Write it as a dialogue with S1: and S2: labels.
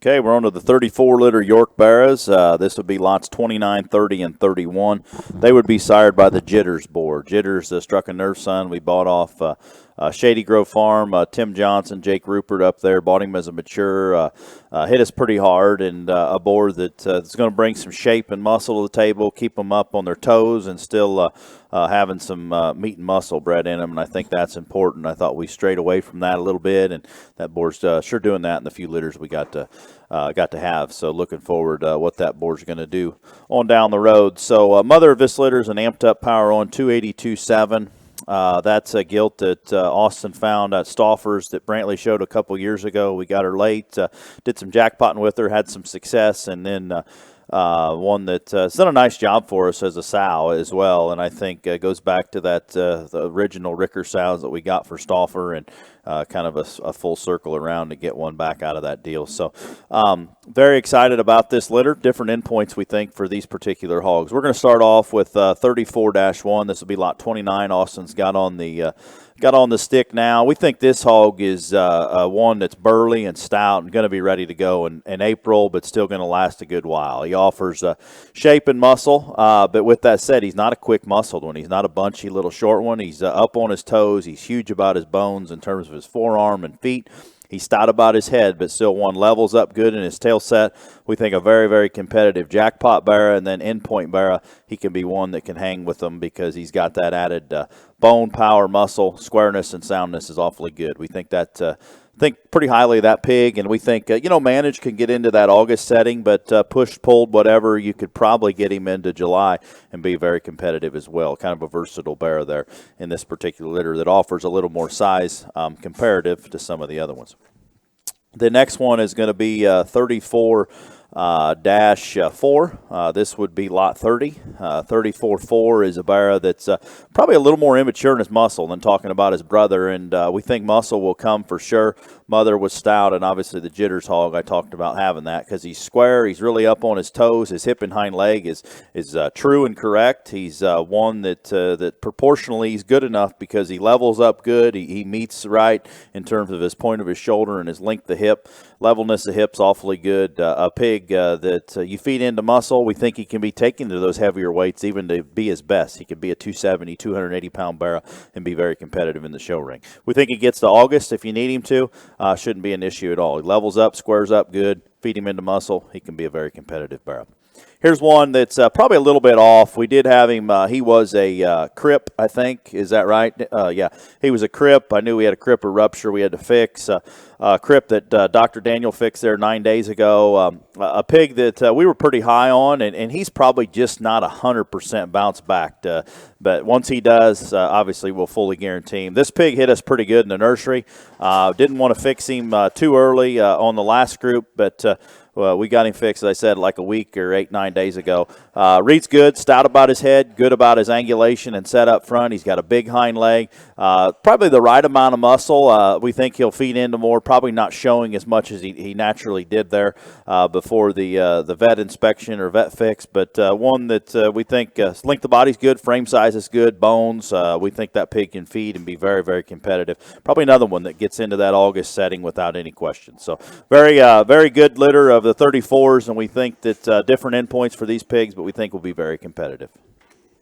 S1: Okay, we're on to the 34-litter York Barras. This would be lots 29, 30, and 31. They would be sired by the Jitters board. Jitters struck a nerve son. We bought off Shady Grove Farm. Tim Johnson, Jake Rupert up there, bought him as a mature. Hit us pretty hard, and a board that's going to bring some shape and muscle to the table, keep them up on their toes, and still having some meat and muscle bred in them, and I think that's important. I thought we strayed away from that a little bit, and that board's sure doing that in the few litters we got to have. So looking forward what that board's going to do on down the road. So mother of this litter is an amped up power on 282.7. That's a gilt that Austin found at Stauffer's that Brantley showed a couple years ago. We got her late, did some jackpotting with her, had some success, and then one that's done a nice job for us as a sow as well, and I think goes back to that the original Ricker sows that we got for Stauffer, and kind of a full circle around to get one back out of that deal. So very excited about this litter. Different endpoints we think for these particular hogs. We're going to start off with 34-1. This will be lot 29. Austin's got on the stick now. We think this hog is one that's burly and stout and going to be ready to go in April, but still going to last a good while. He offers shape and muscle, but with that said, he's not a quick muscled one. He's not a bunchy little short one. He's up on his toes. He's huge about his bones in terms of his forearm and feet. He's stout about his head, but still one levels up good in his tail set. We think a very, very competitive jackpot barra, and then endpoint barra, he can be one that can hang with them because he's got that added bone, power, muscle, squareness, and soundness is awfully good. We think that think pretty highly of that pig, and we think, managed can get into that August setting, but pushed, pulled, whatever, you could probably get him into July and be very competitive as well. Kind of a versatile barra there in this particular litter that offers a little more size comparative to some of the other ones. The next one is going to be 34-4. This would be lot 30. 34-4 is a barra that's probably a little more immature in his muscle than talking about his brother, and we think muscle will come for sure. Mother was stout, and obviously the Jitters hog, I talked about having that because he's square. He's really up on his toes. His hip and hind leg is true and correct. He's one that proportionally he's good enough because he levels up good. He meets right in terms of his point of his shoulder and his length of hip. Levelness of hip's awfully good. A pig that you feed into muscle, we think he can be taken to those heavier weights even to be his best. He could be a 270, 280-pound barra and be very competitive in the show ring. We think he gets to August if you need him to. Shouldn't be an issue at all. He levels up, squares up good, feed him into muscle. He can be a very competitive barra. Here's one that's probably a little bit off. We did have him. He was a crip, I think. Is that right? Yeah, he was a crip. I knew we had a crip or rupture we had to fix. Crip that Dr. Daniel fixed there 9 days ago. A pig that we were pretty high on, and he's probably just not 100% bounce back. But once he does, obviously we'll fully guarantee him. This pig hit us pretty good in the nursery. Didn't want to fix him too early on the last group, but well, we got him fixed, as I said, like a week or 8-9 days ago. Reed's good, stout about his head, good about his angulation and set up front. He's got a big hind leg, probably the right amount of muscle. We think he'll feed into more, probably not showing as much as he naturally did there before the vet inspection or vet fix, but one that we think length of body's good, frame size is good, bones. We think that pig can feed and be very, very competitive. Probably another one that gets into that August setting without any question. So very, very good litter of the 34s, and we think that different endpoints for these pigs, but we think will be very competitive.